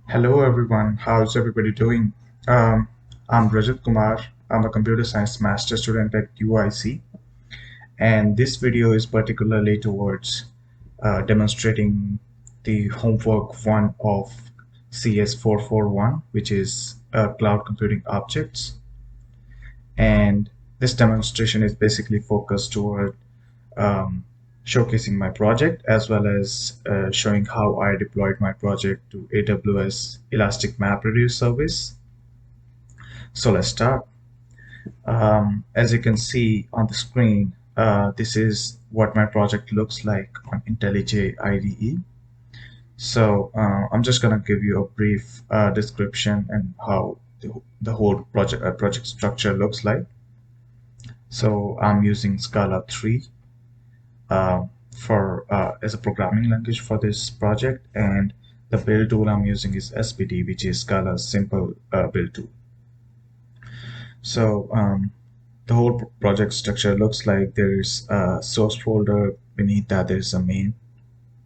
Hello everyone, how's everybody doing? Um, I'm Rajat Kumar. I'm a computer science master student at UIC, and this video is particularly towards demonstrating the homework one of CS-441, which is cloud computing objects. And this demonstration is basically focused toward um, showcasing my project as well as showing how I deployed my project to AWS Elastic MapReduce service. So let's start. As you can see on the screen, this is what my project looks like on IntelliJ IDE. So I'm just going to give you a brief description and how the whole project structure looks like. So I'm using Scala 3 uh, for as a programming language for this project, and the build tool I'm using is SBD, which is Scala's simple build tool. So the whole project structure looks like there's a source folder. Beneath that, there's a main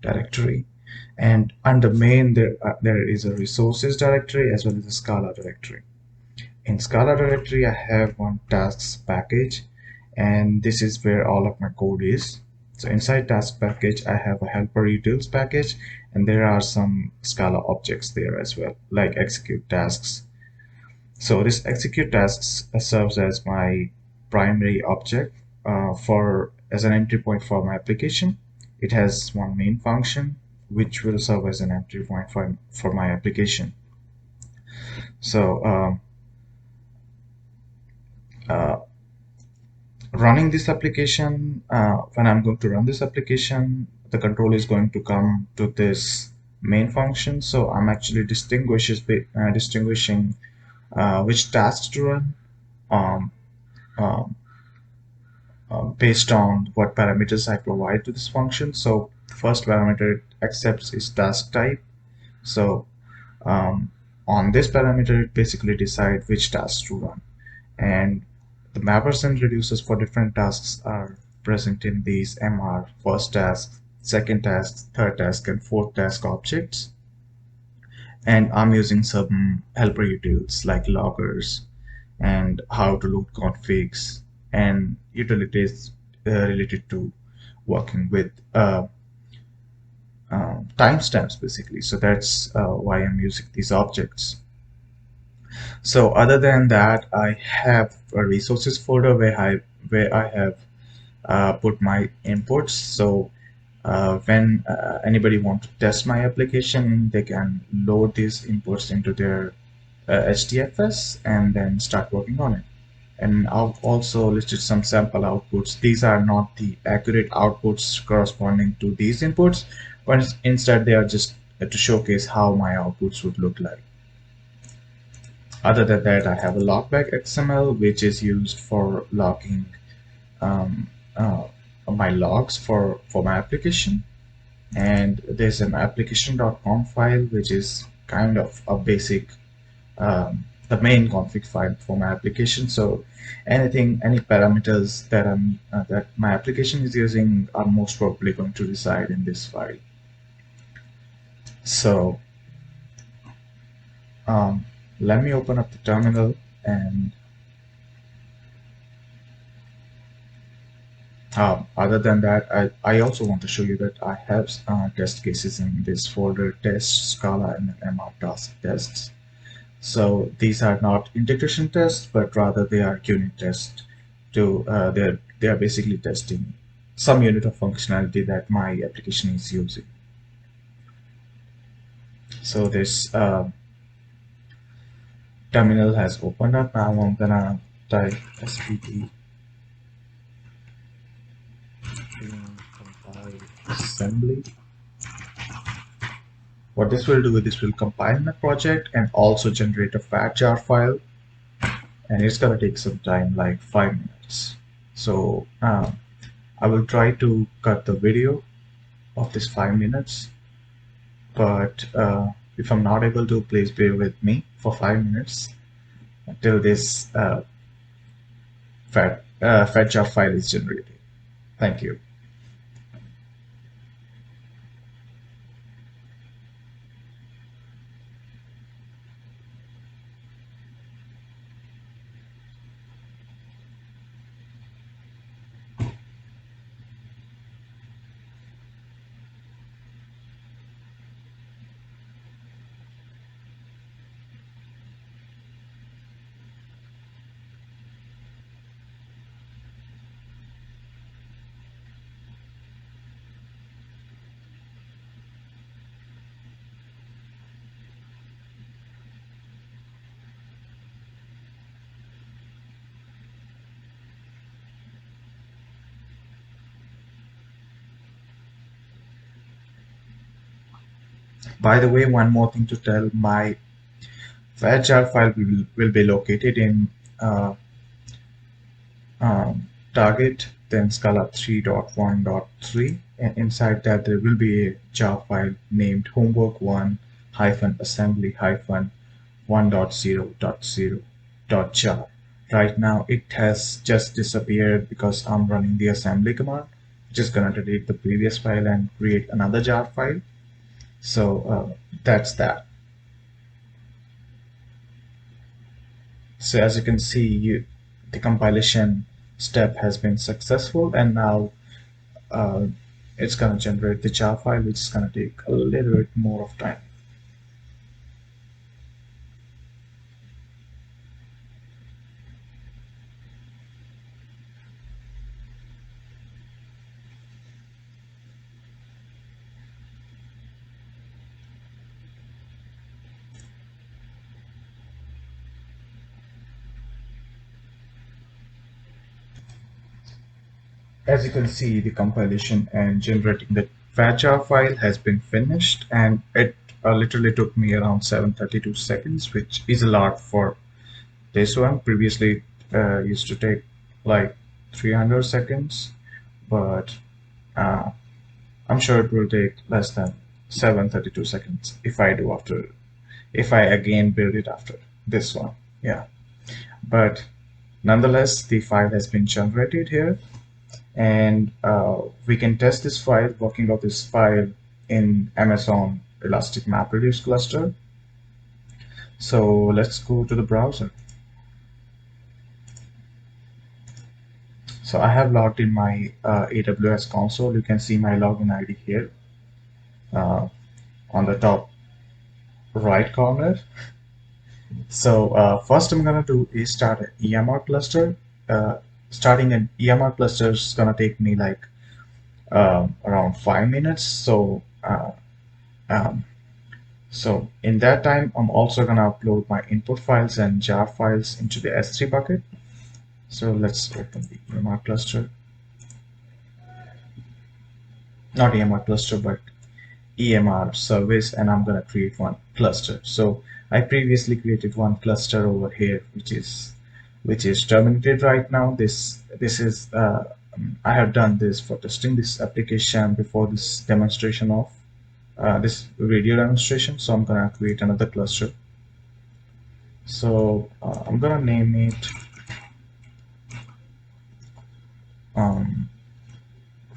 directory, and under main there is a resources directory as well as a Scala directory. In Scala directory, I have one tasks package, and this is where all of my code is. So inside task package, I have a helper utils package, and there are some Scala objects there as well, like execute tasks. So this execute tasks serves as my primary object for as an entry point for my application. It has one main function which will serve as an entry point for my application. So uh, running this application, when I'm going to run this application, the control is going to come to this main function. So I'm actually distinguishing which tasks to run um, um, based on what parameters I provide to this function. So the first parameter it accepts is task type. So um, on this parameter, it basically decides which tasks to run. And the mappers and reducers for different tasks are present in these MR first task, second task, third task, and fourth task objects. And I'm using some helper utils like loggers and how to load configs and utilities related to working with timestamps basically. So that's why I'm using these objects. So other than that, I have a resources folder where I have put my inputs. So when anybody want to test my application, they can load these inputs into their HDFS and then start working on it. And I've also listed some sample outputs. These are not the accurate outputs corresponding to these inputs, but instead they are just to showcase how my outputs would look like. Other than that, I have a logback XML, which is used for logging um, uh, my logs for my application. And there's an application.com file, which is kind of a basic the main config file for my application. So any parameters that my application is using are most probably going to reside in this file. So um, let me open up the terminal, and other than that, I also want to show you that I have test cases in this folder: test, Scala, and MR task tests. So these are not integration tests, but rather they are unit tests. They are basically testing some unit of functionality that my application is using. So this terminal has opened up. Now I'm gonna type svd compile assembly. What this will do is this will compile my project and also generate a fat jar file, and it's gonna take some time, like 5 minutes. So I will try to cut the video of this 5 minutes, but if I'm not able to, please bear with me for 5 minutes until this fat jar file is generated. Thank you. By the way, one more thing to tell, my where jar file will be located in uh, target, then Scala 3.1.3, and inside that there will be a jar file named homework1 assembly 1.0.0.jar. Right now it has just disappeared because I'm running the assembly command. Just gonna delete the previous file and create another jar file. So that's that. So as you can see, the compilation step has been successful, and now uh, it's going to generate the jar file, which is going to take a little bit more of time. As you can see, the compilation and generating the jar file has been finished, and it literally took me around 732 seconds, which is a lot for this one. Previously, used to take like 300 seconds, but uh, I'm sure it will take less than 732 seconds if I again build it after this one. Yeah, but nonetheless, the file has been generated here, and we can test this file, working out this file in Amazon Elastic MapReduce cluster. So let's go to the browser. So I have logged in my AWS console. You can see my login ID here uh, on the top right corner. So first I'm gonna do is start an EMR cluster. Uh, Starting an EMR cluster is gonna take me like around 5 minutes. Um, so in that time, I'm also gonna upload my input files and jar files into the S3 bucket. So let's open the EMR cluster, not EMR cluster, but EMR service, and I'm gonna create one cluster. So I previously created one cluster over here, which is terminated right now. This is I have done this for testing this application before this demonstration of this video demonstration. So I'm gonna create another cluster. So I'm gonna name it um,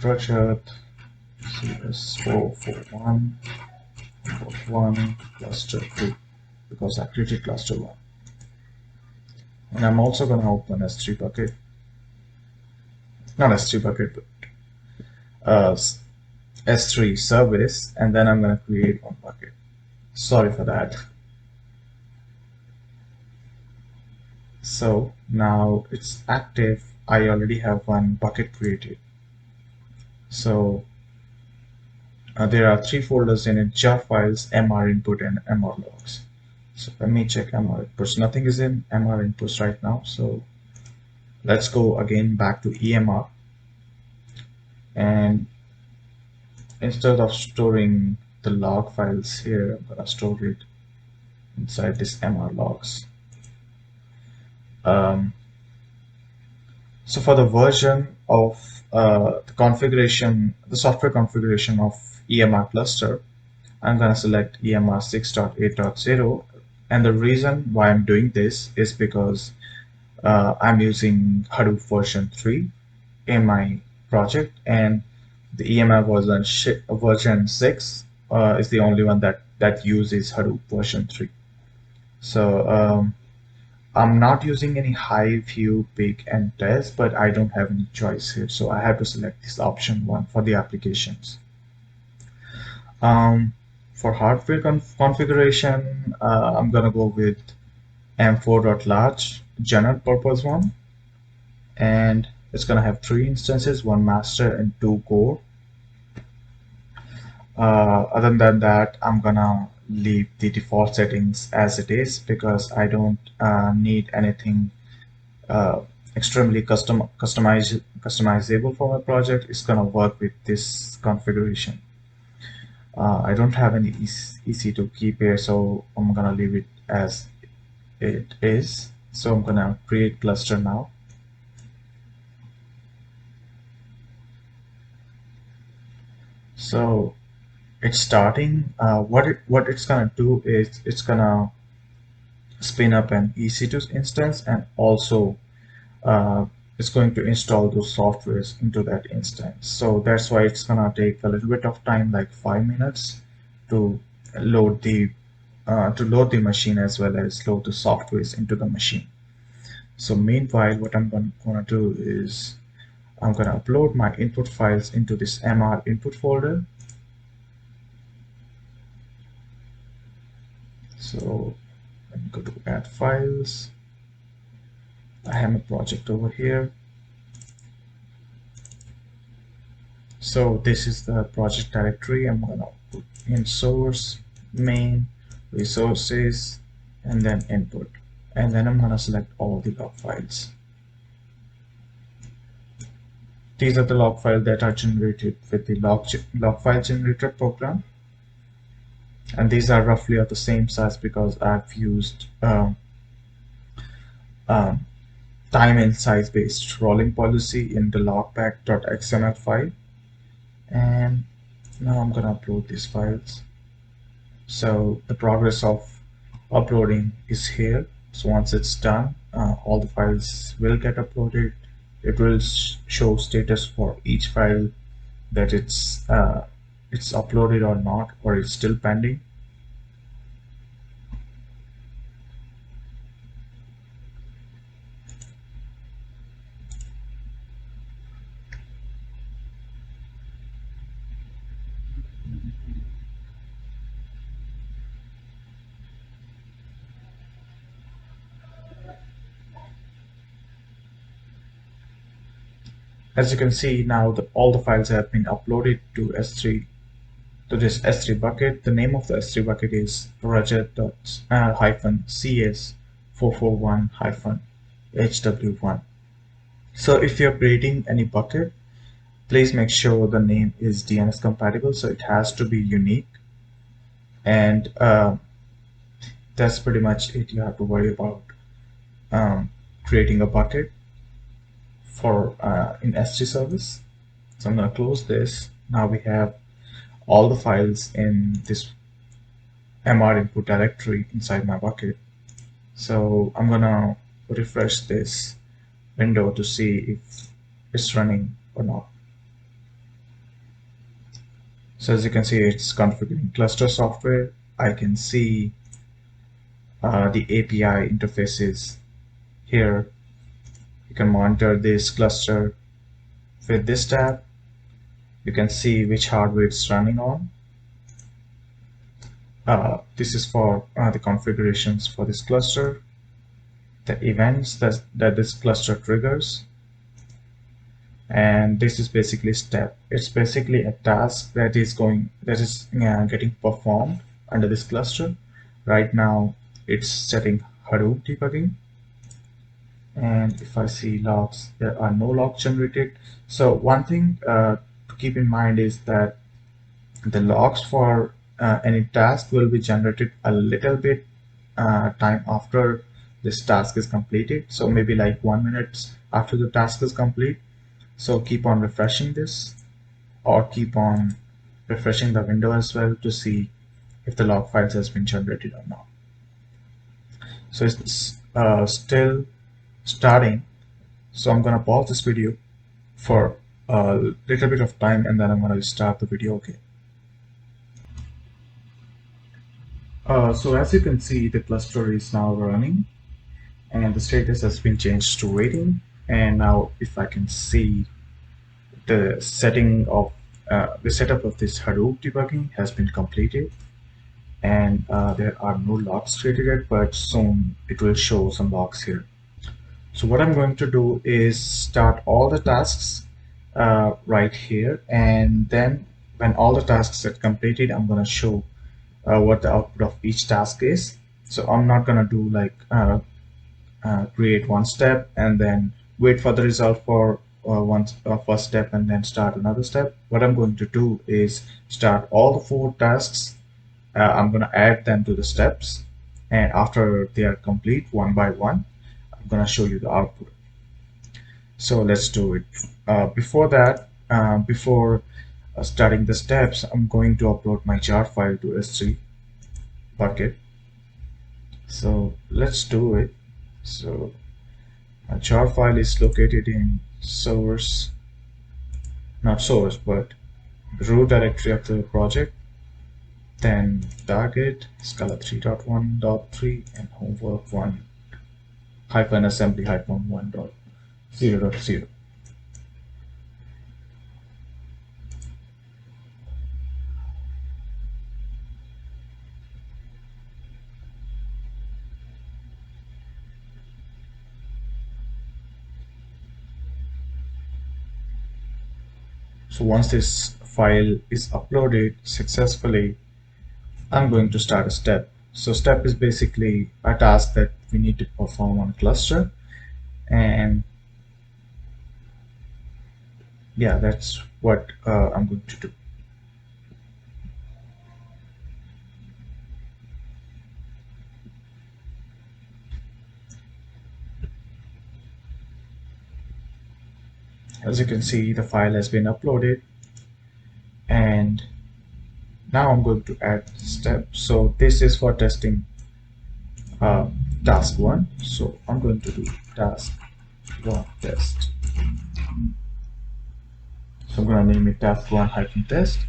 Rajat CS-441 one cluster 2 because I created cluster 1. And I'm also going to open S3 bucket, not S3 bucket, but S3 service, and then I'm going to create one bucket. Sorry for that. So now it's active. I already have one bucket created. So there are 3 folders in it: jar files, MR input, and MR logs. So let me check MR inputs. Nothing is in MR inputs right now. So let's go again back to EMR, and instead of storing the log files here, I'm gonna store it inside this MR logs. Um, so for the version of the software configuration of EMR cluster, I'm gonna select EMR 6.8.0, and the reason why I'm doing this is because I'm using Hadoop version 3 in my project, and the EMR version 6 is the only one that uses Hadoop version 3. So I'm not using any high view, pick, and test, but I don't have any choice here, so I have to select this option 1 for the applications. For hardware configuration, I'm gonna go with M4.large general purpose one, and it's gonna have 3 instances, 1 master and 2 core. Other than that, I'm gonna leave the default settings as it is because I don't need anything uh, extremely customizable for my project. It's gonna work with this configuration. I don't have any EC to keep here, so I'm gonna leave it as it is. So I'm gonna create cluster now. So it's starting. What it's gonna do is it's gonna spin up an EC2 instance, and also uh, it's going to install those softwares into that instance. So that's why it's gonna take a little bit of time, like 5 minutes, to load the machine as well as load the softwares into the machine. So meanwhile, what I'm gonna do is I'm gonna upload my input files into this MR input folder. So let me go to add files. I have a project over here. So this is the project directory. I'm gonna put in source, main, resources, and then input. And then I'm gonna select all the log files. These are the log files that are generated with the log file generator program. And these are roughly of the same size because I've used um, time and size based rolling policy in the logback.xml file. And now I'm gonna upload these files. So the progress of uploading is here. So once it's done, all the files will get uploaded. It will show status for each file, that it's uploaded or not, or it's still pending. As you can see now, all the files have been uploaded to S3 to this S3 bucket. The name of the S3 bucket is Rajat-CS-441-HW1. So if you're creating any bucket, please make sure the name is DNS compatible. So it has to be unique, and that's pretty much it. You have to worry about creating a bucket for in S3 service. So I'm going to close this. Now we have all the files in this MR input directory inside my bucket. So I'm gonna refresh this window to see if it's running or not. So as you can see, it's configuring cluster software. I can see the API interfaces here. You can monitor this cluster with this tab. You can see which hardware it's running on. This is for the configurations for this cluster, the events that this cluster triggers, and this is basically step. It's basically a task that is getting performed under this cluster. Right now it's setting Hadoop debugging, and if I see logs, there are no logs generated. So one thing to keep in mind is that the logs for any task will be generated a little bit time after this task is completed. So maybe like 1 minute after the task is complete. So keep on refreshing this, or keep on refreshing the window as well to see if the log files has been generated or not. So it's still starting. So I'm gonna pause this video for a little bit of time, and then I'm gonna restart the video. Okay. So as you can see, the cluster is now running, and the status has been changed to waiting. And now if I can see, the setup of this Hadoop debugging has been completed, and there are no logs created yet, but soon it will show some logs here. So what I'm going to do is start all the tasks right here, and then when all the tasks are completed, I'm going to show what the output of each task is. So I'm not going to do like create one step and then wait for the result for first step and then start another step. What I'm going to do is start all the 4 tasks. I'm going to add them to the steps, and after they are complete one by one, I'm going to show you the output. So let's do it. Before that, before starting the steps, I'm going to upload my jar file to S3 bucket. So let's do it. So my jar file is located in source, not source, but root directory of the project, then target, Scala 3.1.3, and homework 1 hyphen assembly hyphen 1.0.0. So once this file is uploaded successfully, I'm going to start a step. So step is basically a task that we need to perform on a cluster, and yeah, that's what I'm going to do. As you can see, the file has been uploaded, and now I'm going to add steps. So this is for testing task 1. So I'm going to do task 1 test. So I'm going to name it task 1 hyphen test,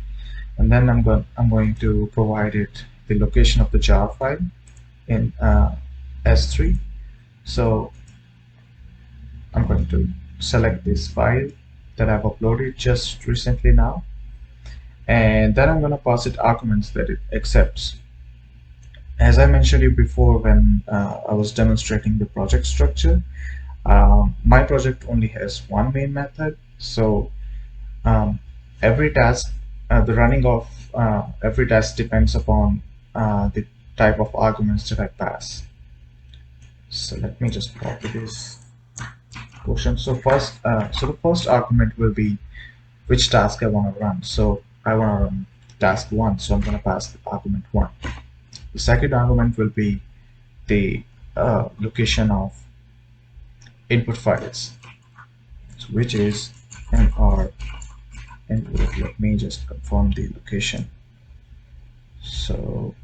and then I'm going to provide it the location of the jar file in S3. So I'm going to select this file that I've uploaded just recently now, and then I'm going to pass it arguments that it accepts. As I mentioned you before when I was demonstrating the project structure, my project only has one main method. So every task, the running of every task depends upon the type of arguments that I pass. So let me just copy this portion. So the first argument will be which task I want to run. So I want to run task 1, so I'm going to pass the argument 1. The second argument will be the location of input files, so which is mr input. Let me just confirm the location. So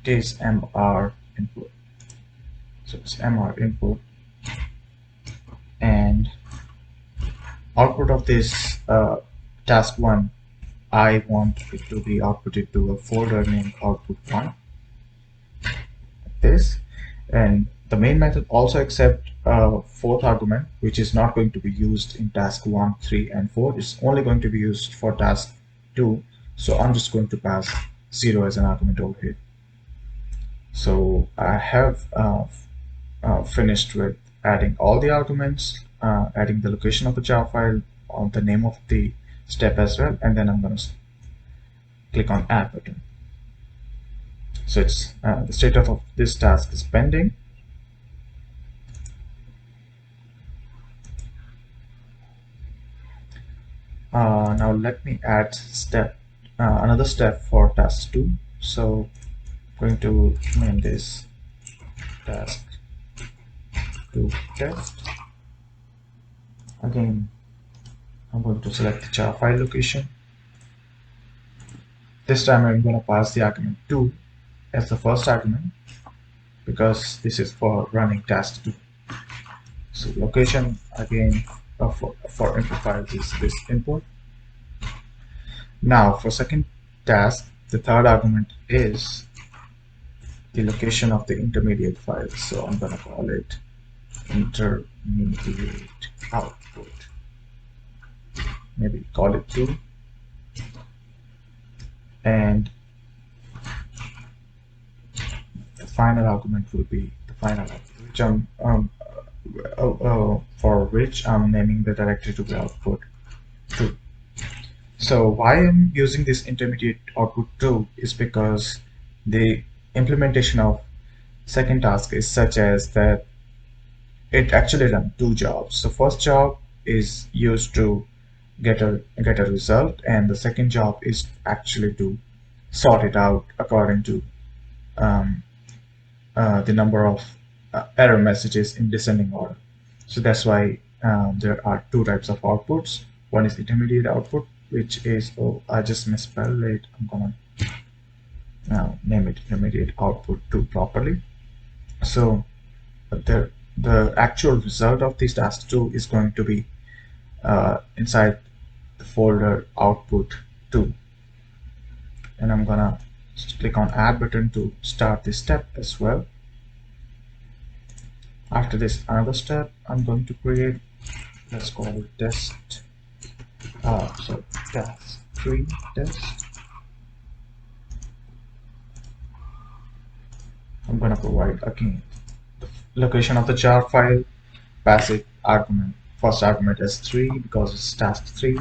it is mr input. So it's mr input, and output of this task 1, I want it to be outputted to a folder named output1, like this. And the main method also accepts fourth argument, which is not going to be used in task 1, 3, and 4. It's only going to be used for task 2. So I'm just going to pass 0 as an argument over here. So I have finished with adding all the arguments, adding the location of the jar file, on the name of the step as well, and then I'm going to click on add button. So it's the status of this task is pending. Now let me add another step for task 2. So I'm going to name this task 2 test. Again, I'm going to select the jar file location. This time I'm going to pass the argument 2 as the first argument, because this is for running task 2. So location again for input files is this input. Now for second task, the third argument is the location of the intermediate file. So I'm going to call it intermediate output. Maybe call it 2. And the final argument will be the final output, which for which I'm naming the directory to be output 2. So why I'm using this intermediate output 2 is because the implementation of Second task is such as that it actually runs two jobs. So first job is used to get a result, and the second job is actually to sort it out according to um, the number of error messages in descending order. So that's why there are two types of outputs. One is intermediate output, which is, oh, I just misspelled it. I'm gonna name it intermediate output 2 properly. So the actual result of this task 2 is going to be inside the folder output 2, and I'm gonna click on add button to start this step as well. After this, another step I'm going to create, let's call it test, so task 3 test. I'm gonna provide again the location of the jar file, pass it argument. First argument is 3 because it's task 3.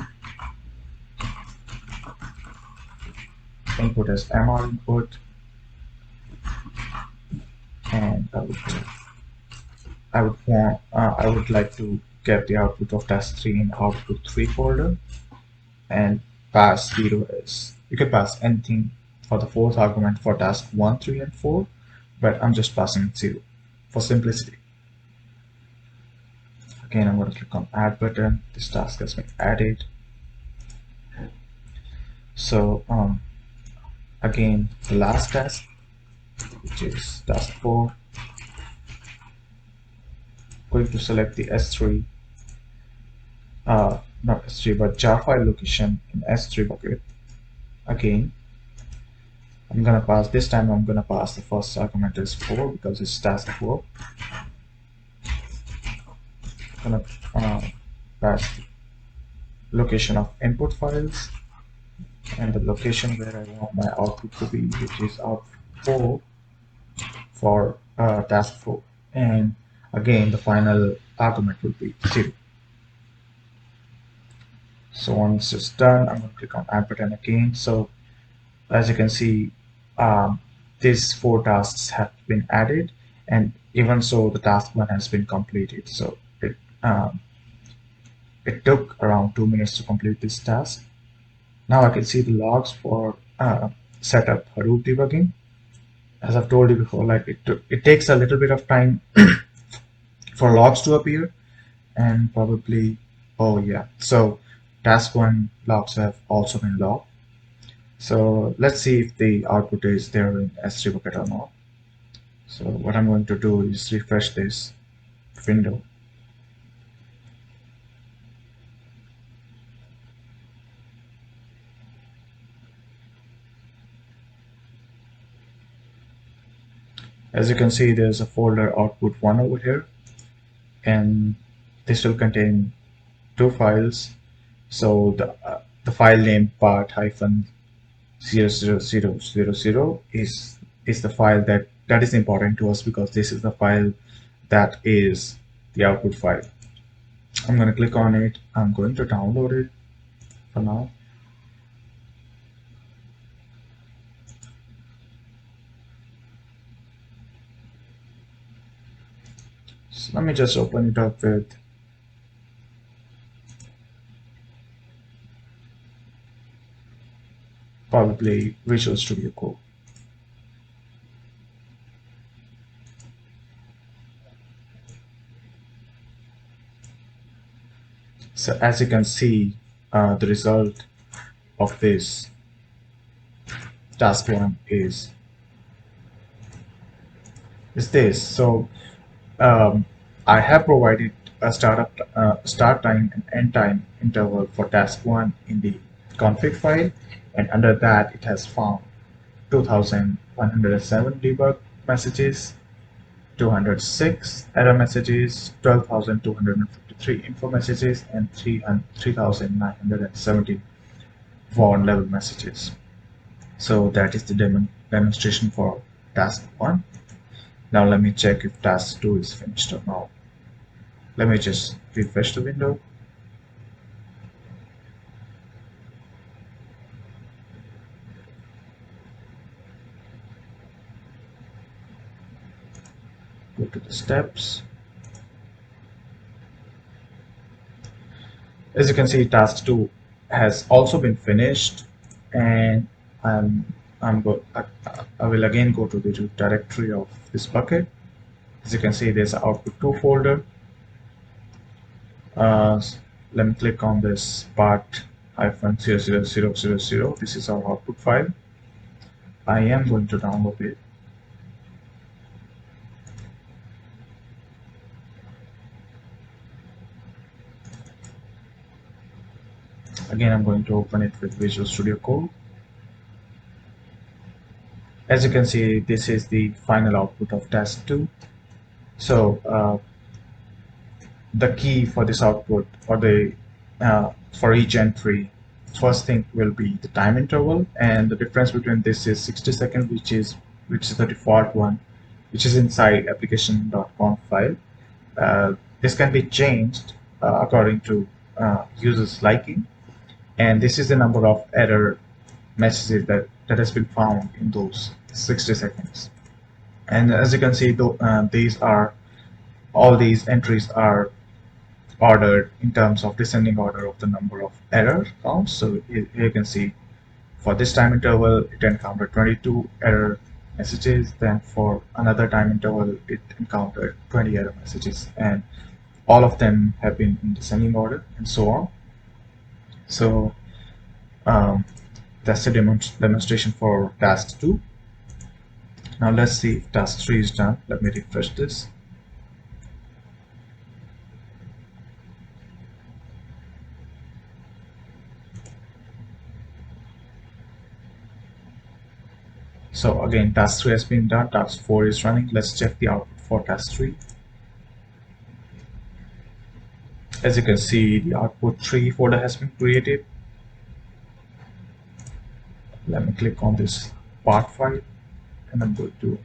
Input as MR input, and I would like to get the output of task 3 in output 3 folder, and pass 0 as you can pass anything for the fourth argument for task 1, 3, and 4, but I'm just passing 0 for simplicity. Again, I'm going to click on add button. This task has been added. So again, the last task, which is task 4, going to select the S3, not S3, but jar file location in S3 bucket. Again, I'm gonna pass, this time I'm gonna pass the first argument as 4 because it's task 4. I'm gonna pass the location of input files and the location where I want my output to be, which is output 4 for task 4. And again, the final argument will be 0. So once it's done, I'm going to click on add button again. So as you can see, these 4 tasks have been added, and even so, the task 1 has been completed. So um, it took around 2 minutes to complete this task. Now I can see the logs for setup Hadoop debugging. As I've told you before, like it takes a little bit of time for logs to appear, and probably, oh yeah, so task 1 logs have also been logged. So let's see if the output is there in S3 bucket or not. So what I'm going to do is refresh this window. As you can see, there's a folder output 1 over here, and this will contain 2 files. So the file name part hyphen 00000 is the file that is important to us, because this is the file that is the output file. I'm going to click on it. I'm going to download it for now. So let me just open it up with probably Visual Studio Code. So as you can see, the result of this task 1 is this. So I have provided a start time and end time interval for task 1 in the config file, and under that it has found 2107 debug messages, 206 error messages, 12,253 info messages, and 3,970 warn level messages. So that is the demonstration for task 1. Now let me check if task 2 is finished or not. Let me just refresh the window. Go to the steps. As you can see, task 2 has also been finished, and I'm I will again go to the root directory of this bucket. As you can see, there's an output 2 folder. Uh, Let me click on this part -00000. This is our output file. I am going to download it. Again, I'm going to open it with Visual Studio Code. As you can see, this is the final output of task 2. So the key for this output, or the for each entry, first thing will be the time interval, and the difference between this is 60 seconds, which is the default one, which is inside application.conf file. This can be changed according to users liking, and this is the number of error messages that has been found in those 60 seconds. And as you can see, all these entries are ordered in terms of descending order of the number of error counts. So here you can see for this time interval it encountered 22 error messages, then for another time interval it encountered 20 error messages, and all of them have been in descending order, and so on. So that's the demonstration for task 2. Now let's see if task 3 is done. Let me refresh this. So again, task 3 has been done, task 4 is running. Let's check the output for task 3. As you can see, the output 3 folder has been created. Let me click on this part file and I'm going to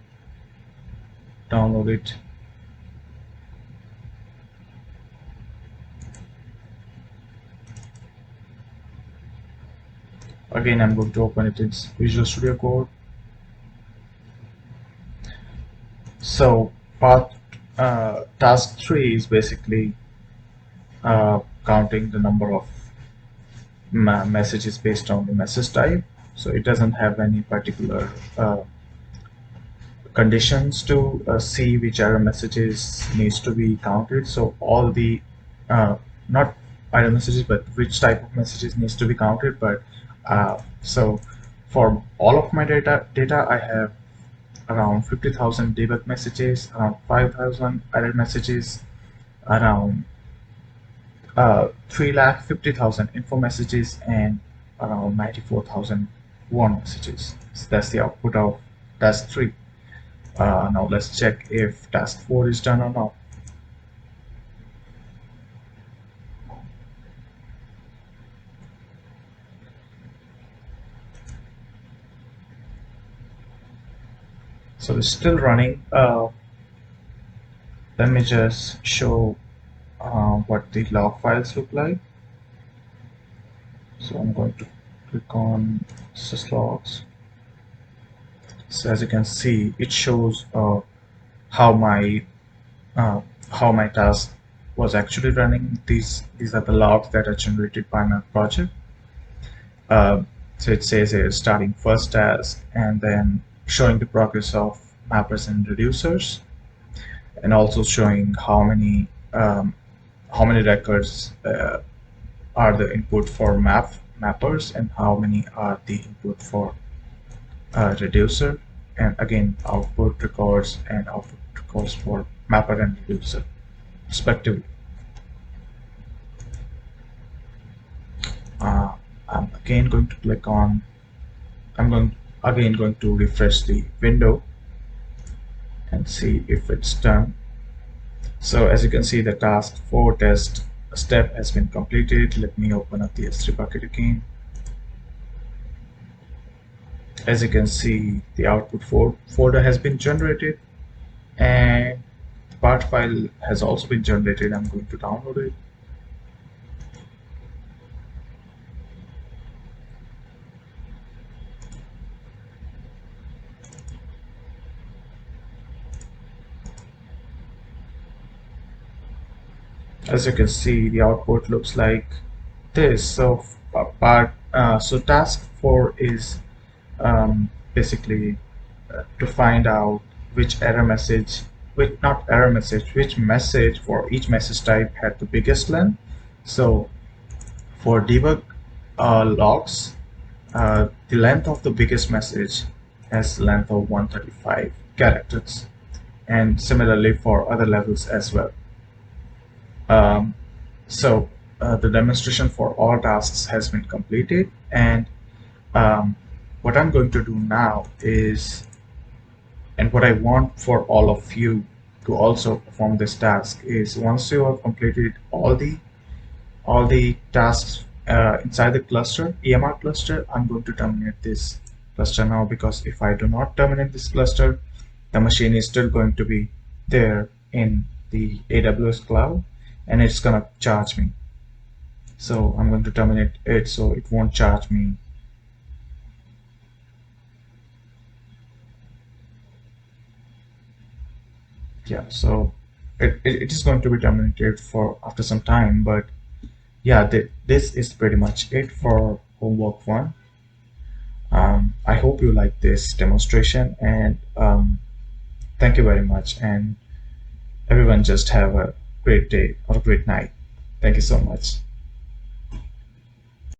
download it. Again, I'm going to open it in Visual Studio Code. So task 3 is basically counting the number of messages based on the message type. So it doesn't have any particular conditions to see which error messages needs to be counted. So all the not error messages, but which type of messages needs to be counted. But so for all of my data I have around 50,000 debug messages, around 5,000 error messages, around 350,000 info messages, and around 94,000 warn messages. So that's the output of task 3. Now let's check if task 4 is done or not. So it's still running. Let me just show what the log files look like. So I'm going to click on syslogs. So as you can see, it shows how my task was actually running. These are the logs that are generated by my project. So it says here starting first task, and then showing the progress of mappers and reducers, and also showing how many records are the input for mappers and how many are the input for reducer, and again output records and output records for mapper and reducer respectively. I'm again going to click on going to refresh the window and see if it's done. So as you can see, the task 4 test step has been completed. Let me open up the S3 bucket again. As you can see, the output folder has been generated, and the part file has also been generated. I'm going to download it. As you can see, the output looks like this. So so task 4 is basically to find out which error message, which not error message, which message for each message type had the biggest length. So for debug logs, the length of the biggest message has length of 135 characters, and similarly for other levels as well. Um, so the demonstration for all tasks has been completed, and um, what I'm going to do now is, and what I want for all of you to also perform this task is, once you have completed all the tasks inside the cluster, EMR cluster, I'm going to terminate this cluster now, because if I do not terminate this cluster, the machine is still going to be there in the AWS cloud, and it's gonna charge me. So I'm going to terminate it so it won't charge me. Yeah, so it is going to be terminated for after some time, but yeah, this is pretty much it for homework one. I hope you like this demonstration, and thank you very much, and everyone just have a great day or a great night. Thank you so much.